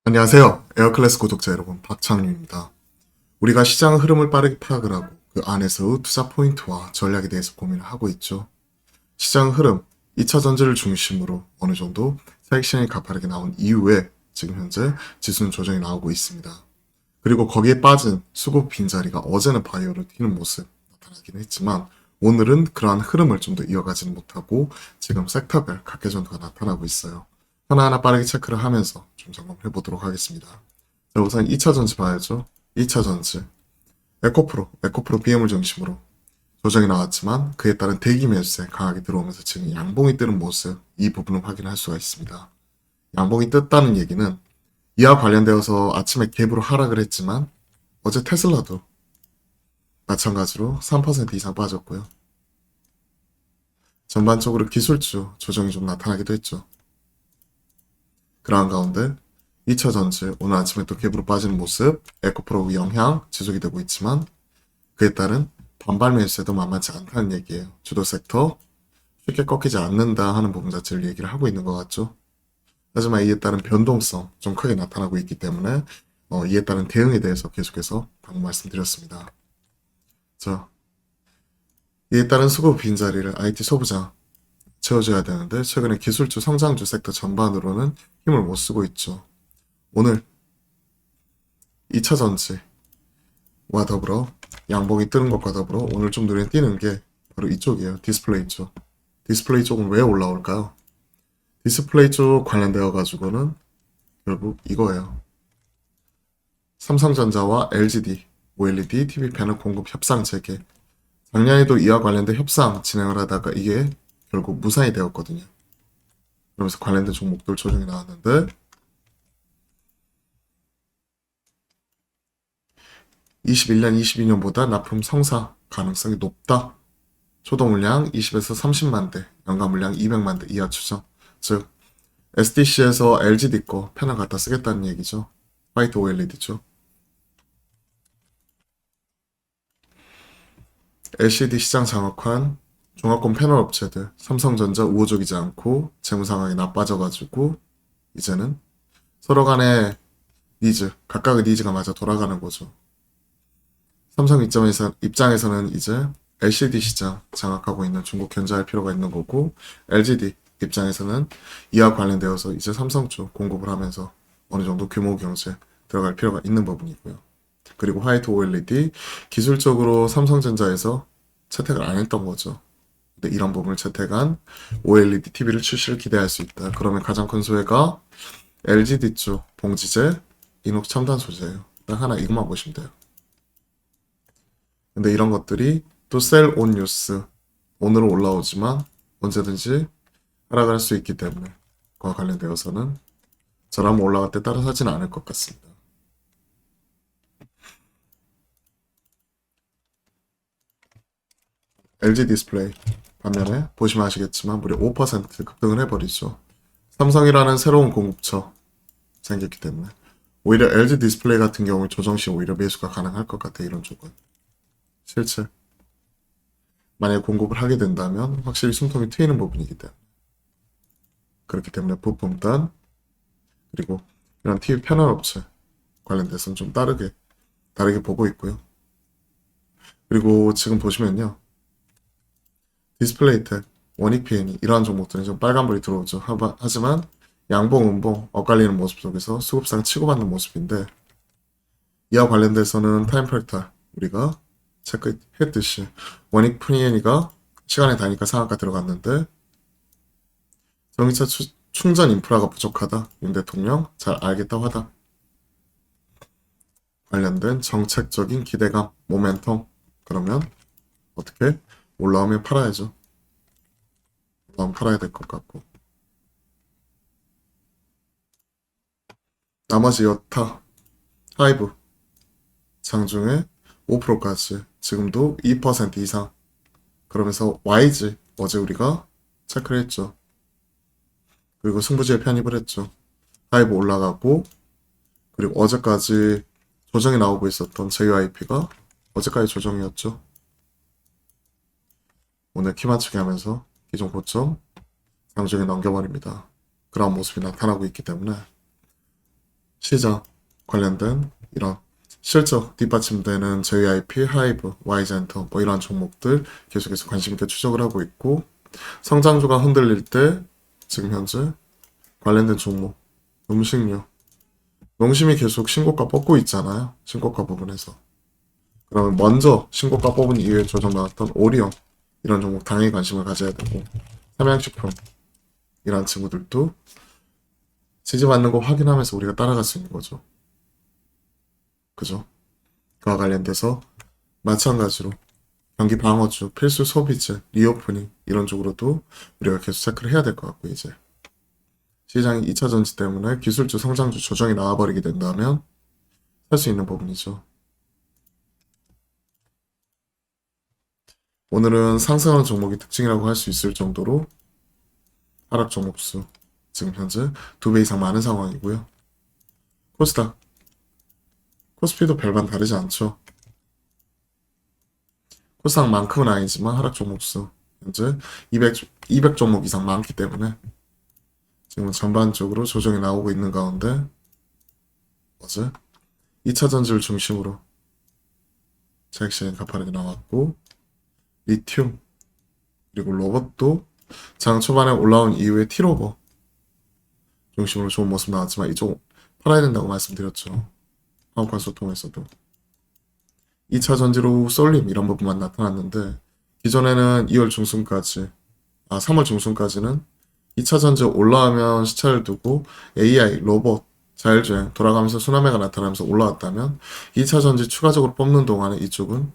안녕하세요. 에어클래스 구독자 여러분, 박창윤입니다. 우리가 시장 흐름을 빠르게 파악을 하고 그 안에서 투자 포인트와 전략에 대해서 고민을 하고 있죠. 시장 흐름, 2차 전지를 중심으로 어느 정도 차익 실현이 가파르게 나온 이후에 지금 현재 지수는 조정이 나오고 있습니다. 그리고 거기에 빠진 수급 빈자리가 어제는 바이오를 튀는 모습 나타나긴 했지만 오늘은 그러한 흐름을 좀 더 이어가지는 못하고 지금 섹터별 각계 전투가 나타나고 있어요. 하나하나 빠르게 체크를 하면서 좀 점검해 보도록 하겠습니다. 자, 우선 2차 전지 봐야죠. 2차 전지. 에코프로 BM을 중심으로 조정이 나왔지만 그에 따른 대기 매수세 강하게 들어오면서 지금 양봉이 뜨는 모습, 이 부분을 확인할 수가 있습니다. 양봉이 떴다는 얘기는 이와 관련되어서 아침에 갭으로 하락을 했지만 어제 테슬라도 마찬가지로 3% 이상 빠졌고요. 전반적으로 기술주 조정이 좀 나타나기도 했죠. 그러한 가운데 2차 전지 오늘 아침에 또 갭으로 빠지는 모습, 에코프로 영향 지속이 되고 있지만 그에 따른 반발 매수세도 만만치 않다는 얘기예요. 주도 섹터 쉽게 꺾이지 않는다 하는 부분 자체를 얘기를 하고 있는 것 같죠. 하지만 이에 따른 변동성 좀 크게 나타나고 있기 때문에 이에 따른 대응에 대해서 계속해서 방금 말씀드렸습니다. 자, 이에 따른 수급 빈자리를 IT 소부장 채워줘야 되는데 최근에 기술주 성장주 섹터 전반으로는 힘을 못 쓰고 있죠. 오늘 2차 전지와 더불어 양봉이 뜨는 것과 더불어 오늘 좀 눈에 띄는 게 바로 이쪽이에요. 디스플레이 쪽. 디스플레이 쪽은 왜 올라올까요? 디스플레이 쪽 관련되어 가지고는 결국 이거예요. 삼성전자와 LGD, OLED TV 패널 공급 협상 재개. 작년에도 이와 관련된 협상 진행을 하다가 이게 결국 무산이 되었거든요. 그러면서 관련된 종목들 조정이 나왔는데 21년, 22년보다 납품 성사 가능성이 높다. 초도 물량 20에서 30만 대, 연간 물량 200만 대 이하 추정. 즉 SDC에서 LGD 거 패널 갖다 쓰겠다는 얘기죠. 화이트 OLED죠. LCD 시장 장악한 종합권 패널 업체들, 삼성전자 우호적이지 않고 재무 상황이 나빠져가지고 이제는 서로 간의 니즈, 각각의 니즈가 맞아 돌아가는 거죠. 삼성 입장에서는 이제 LCD 시장 장악하고 있는 중국 견제할 필요가 있는 거고, LGD 입장에서는 이와 관련되어서 이제 삼성 쪽 공급을 하면서 어느 정도 규모 경제 들어갈 필요가 있는 부분이고요. 그리고 화이트 OLED 기술적으로 삼성전자에서 채택을 안 했던 거죠. 근데 이런 부분을 채택한 OLED TV를 출시를 기대할 수 있다. 그러면 가장 큰 소외가 LGD 쪽 봉지재 이녹스 첨단 소재예요. 딱 하나 이것만 보시면 돼요. 근데 이런 것들이 또 셀 온 뉴스 오늘은 올라오지만 언제든지 하락을 할 수 있기 때문에 그와 관련되어서는 저라면 올라갈 때 따라 사지는 않을 것 같습니다. LG 디스플레이 반면에 보시면 아시겠지만 무려 5% 급등을 해버리죠. 삼성이라는 새로운 공급처 생겼기 때문에 오히려 LG 디스플레이 같은 경우 조정 시 오히려 매수가 가능할 것 같아. 이런 쪽은 실제 만약에 공급을 하게 된다면 확실히 숨통이 트이는 부분이기 때문에 그렇기 때문에 부품단 그리고 이런 TV 패널 업체 관련돼서는 좀 다르게 보고 있고요. 그리고 지금 보시면요. 디스플레이텍, 원익PN이 이러한 종목들은 좀 빨간불이 들어오죠. 하지만 양봉, 음봉, 엇갈리는 모습 속에서 수급상 치고받는 모습인데 이와 관련돼서는 타임프랙탈 우리가 체크했듯이 원익PN이가 시간에 다니까 상한가 들어갔는데 전기차 충전 인프라가 부족하다. 윤 대통령 잘 알겠다고 하다. 관련된 정책적인 기대감, 모멘텀 그러면 어떻게 올라오면 팔아야죠. 올라오면 팔아야 될 것 같고 나머지 여타, 하이브, 장중에 5%까지 지금도 2% 이상 그러면서 YG 어제 우리가 체크를 했죠. 그리고 승부지에 편입을 했죠. 하이브 올라가고 그리고 어제까지 조정이 나오고 있었던 JYP가 어제까지 조정이었죠. 오늘 키 맞추기 하면서 기존 고점 장중에 넘겨버립니다. 그런 모습이 나타나고 있기 때문에 시장 관련된 이런 실적 뒷받침되는 JYP, 하이브, Y젠터 뭐 이런 종목들 계속해서 관심 있게 추적을 하고 있고 성장주가 흔들릴 때 지금 현재 관련된 종목 음식료 농심이 계속 신고가 뽑고 있잖아요. 신고가 부분에서 그러면 먼저 신고가 뽑은 이후에 조정 나왔던 오리온 이런 종목 당연히 관심을 가져야 되고 삼양식품 이런 친구들도 지지받는 거 확인하면서 우리가 따라갈 수 있는 거죠. 그죠? 그와 관련돼서 마찬가지로 경기 방어주, 필수 소비재, 리오프닝 이런 쪽으로도 우리가 계속 체크를 해야 될 것 같고 이제 시장이 2차 전지 때문에 기술주 성장주 조정이 나와버리게 된다면 할 수 있는 부분이죠. 오늘은 상승하는 종목이 특징이라고 할 수 있을 정도로 하락 종목 수 지금 현재 2배 이상 많은 상황이고요. 코스닥, 코스피도 별반 다르지 않죠. 코스닥만큼은 아니지만 하락 종목 수 현재 200 종목 이상 많기 때문에 지금 전반적으로 조정이 나오고 있는 가운데 어제 2차 전지를 중심으로 자익시장이 가파르게 나왔고 리튬 그리고 로봇도 장 초반에 올라온 이후에 티로버 중심으로 좋은 모습 나왔지만 이쪽 팔아야 된다고 말씀드렸죠. 화학관 소통에서도 2차 전지로 쏠림 이런 부분만 나타났는데 기존에는 2월 중순까지 3월 중순까지는 2차 전지 올라오면 시차를 두고 AI, 로봇, 자율주행 돌아가면서 순환매가 나타나면서 올라왔다면 2차 전지 추가적으로 뽑는 동안에 이쪽은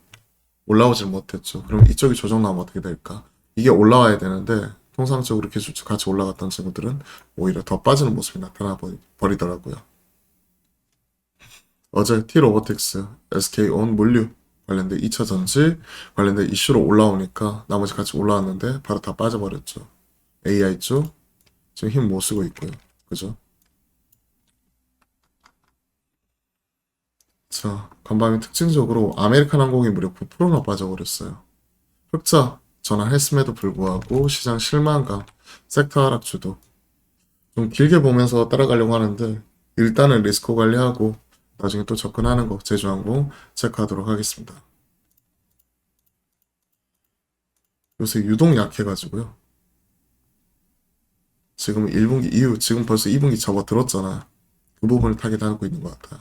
올라오질 못했죠. 그럼 이쪽이 조정 나오면 어떻게 될까? 이게 올라와야 되는데 통상적으로 계속 같이 올라갔던 친구들은 오히려 더 빠지는 모습이 나타나 버리더라고요. 어제 T로보틱스, SK온 물류 관련된 2차 전지 관련된 이슈로 올라오니까 나머지 같이 올라왔는데 바로 다 빠져버렸죠. AI 쪽 지금 힘 못 쓰고 있고요. 그죠? 자, 간밤에 특징적으로 아메리칸 항공이 무려 9%나 빠져버렸어요. 흑자 전환했음에도 불구하고 시장 실망감, 섹터 하락주도 좀 길게 보면서 따라가려고 하는데 일단은 리스크 관리하고 나중에 또 접근하는 거 제주항공 체크하도록 하겠습니다. 요새 유독 약해가지고요. 지금 1분기 이후 지금 벌써 2분기 접어들었잖아요. 그 부분을 타겟하고 있는 것 같아요.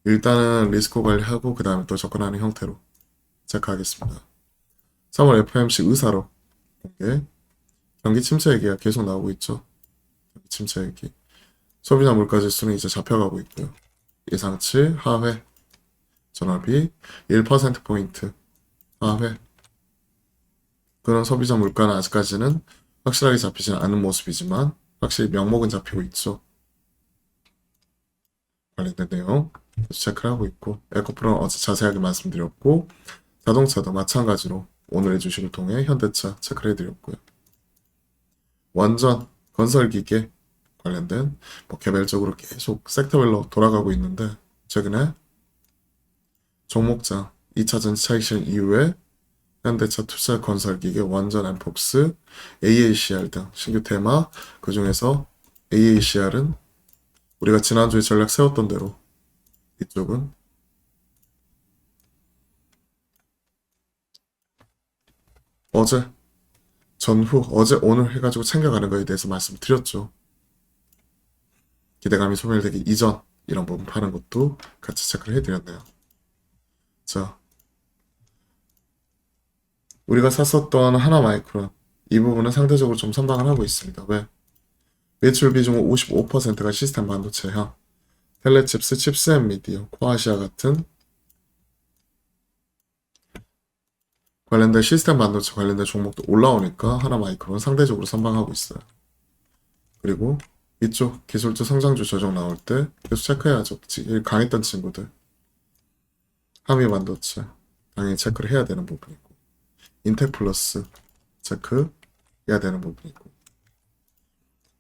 일단은 리스크 관리하고 그 다음에 또 접근하는 형태로 체크하겠습니다. 3월 FOMC 의사로 공개 경기 침체 얘기가 계속 나오고 있죠. 경기 침체 얘기 소비자 물가지수는 이제 잡혀가고 있고요. 예상치 하회 전환비 1%포인트 하회 그런 소비자 물가는 아직까지는 확실하게 잡히지는 않은 모습이지만 확실히 명목은 잡히고 있죠. 관련된 내용 체크를 하고 있고 에코프로는 어제 자세하게 말씀드렸고 자동차도 마찬가지로 오늘의 주식을 통해 현대차 체크를 해드렸고요. 완전 건설기계 관련된 개별적으로 계속 섹터별로 돌아가고 있는데 최근에 종목장 2차 전지 차익 실현 이후에 현대차 투자 건설기계 완전 엠폭스 AACR 등 신규 테마 그 중에서 AACR은 우리가 지난주에 전략 세웠던 대로 이쪽은 어제 전후 어제 오늘 해가지고 챙겨가는 거에 대해서 말씀드렸죠. 기대감이 소멸되기 이전 이런 부분 파는 것도 같이 체크를 해드렸네요. 자, 우리가 샀었던 하나마이크론 이 부분은 상대적으로 좀 선방을 하고 있습니다. 왜? 매출 비중 55%가 시스템 반도체형, 텔레칩스, 칩스앤미디어, 코아시아 같은 관련된 시스템 반도체 관련된 종목도 올라오니까 하나마이크론 상대적으로 선방하고 있어요. 그리고 이쪽 기술주 성장주 조정 나올 때 계속 체크해야죠. 강했던 친구들 하미 반도체 당연히 체크를 해야 되는 부분이고 인텍플러스 체크 해야 되는 부분이고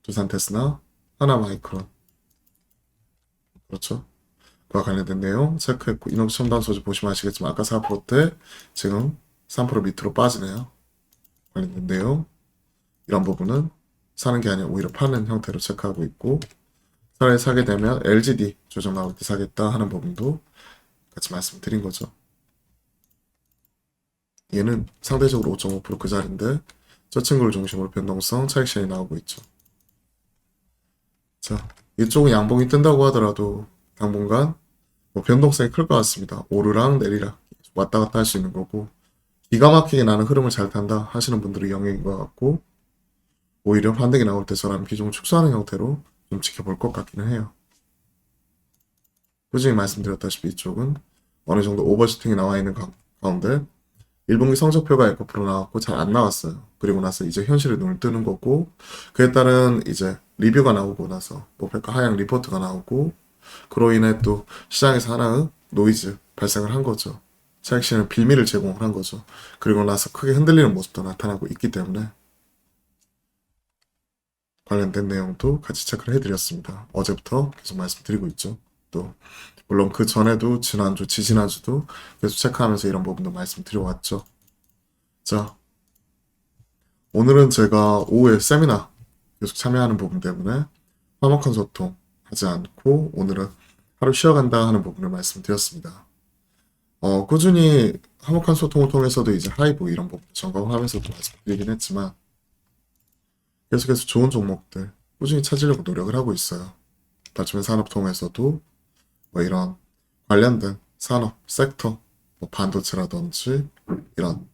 두산테스나 하나마이크론 그렇죠. 그와 관련된 내용 체크했고 이노x 첨단 소재 보시면 아시겠지만 아까 4%대 지금 3% 밑으로 빠지네요. 관련된 내용 이런 부분은 사는 게 아니라 오히려 파는 형태로 체크하고 있고 차라리 사게 되면 LGD 조정 나올 때 사겠다 하는 부분도 같이 말씀드린 거죠. 얘는 상대적으로 5.5%그 자리인데 저 친구를 중심으로 변동성 차익 실현이 나오고 있죠. 자, 이쪽은 양봉이 뜬다고 하더라도 당분간 뭐 변동성이 클 것 같습니다. 오르락 내리락 왔다 갔다 할 수 있는 거고 기가 막히게 나는 흐름을 잘 탄다 하시는 분들이 영역인 것 같고 오히려 반등이 나올 때 저랑 비중을 축소하는 형태로 좀 지켜볼 것 같기는 해요. 꾸준히 말씀드렸다시피 이쪽은 어느 정도 오버슈팅이 나와 있는 가운데 1분기 성적표가 에코프로 나왔고 잘 안 나왔어요. 그리고 나서 이제 현실의 눈을 뜨는 거고 그에 따른 이제 리뷰가 나오고 나서 목표가 하향 리포트가 나오고 그로 인해 또 시장에서 하나의 노이즈 발생을 한 거죠. 차익 실현은 빌미를 제공을 한 거죠. 그리고 나서 크게 흔들리는 모습도 나타나고 있기 때문에 관련된 내용도 같이 체크를 해드렸습니다. 어제부터 계속 말씀드리고 있죠. 또 물론 그 전에도 지난주, 지지난주도 계속 체크하면서 이런 부분도 말씀드려왔죠. 자, 오늘은 제가 오후에 세미나 계속 참여하는 부분 때문에 화목한 소통 하지 않고 오늘은 하루 쉬어간다 하는 부분을 말씀드렸습니다. 꾸준히 화목한 소통을 통해서도 이제 하이브 이런 부분 점검을 하면서도 말씀드리긴 했지만 계속해서 좋은 종목들 꾸준히 찾으려고 노력을 하고 있어요. 다중면 산업 통해서도 뭐 이런 관련된 산업, 섹터, 뭐 반도체라든지 이런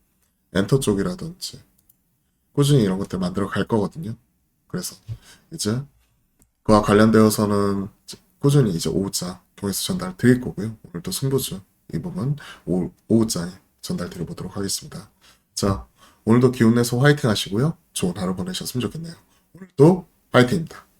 엔터 쪽이라든지 꾸준히 이런 것들 만들어 갈 거거든요. 그래서 이제 그와 관련되어서는 꾸준히 이제 오후장 통해서 전달 드릴 거고요. 오늘도 승부주 이 부분 오후장에 전달 드려보도록 하겠습니다. 자, 오늘도 기운 내서 화이팅 하시고요. 좋은 하루 보내셨으면 좋겠네요. 오늘도 화이팅입니다.